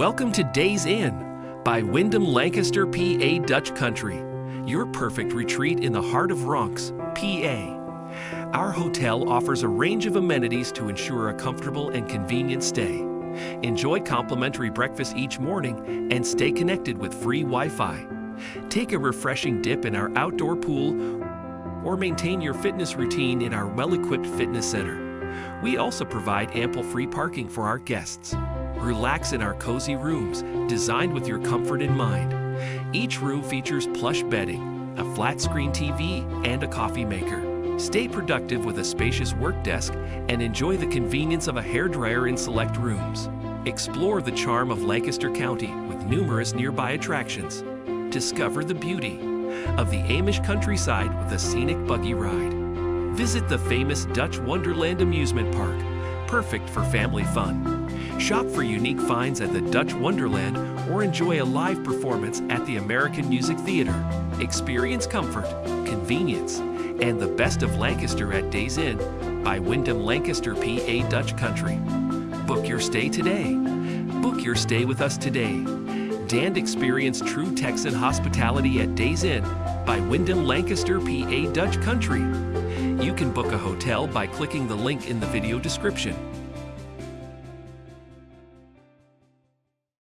Welcome to Days Inn by Wyndham Lancaster PA Dutch Country, your perfect retreat in the heart of Ronks, PA. Our hotel offers a range of amenities to ensure a comfortable and convenient stay. Enjoy complimentary breakfast each morning and stay connected with free Wi-Fi. Take a refreshing dip in our outdoor pool or maintain your fitness routine in our well-equipped fitness center. We also provide ample free parking for our guests. Relax in our cozy rooms, designed with your comfort in mind. Each room features plush bedding, a flat-screen TV, and a coffee maker. Stay productive with a spacious work desk and enjoy the convenience of a hairdryer in select rooms. Explore the charm of Lancaster County with numerous nearby attractions. Discover the beauty of the Amish countryside with a scenic buggy ride. Visit the famous Dutch Wonderland amusement park, perfect for family fun. Shop for unique finds at the Dutch Wonderland or enjoy a live performance at the American Music Theater. Experience comfort, convenience, and the best of Lancaster at Days Inn by Wyndham Lancaster PA Dutch Country. Book your stay today. Book your stay with us today. And experience true Texan hospitality at Days Inn by Wyndham Lancaster PA Dutch Country. You can book a hotel by clicking the link in the video description.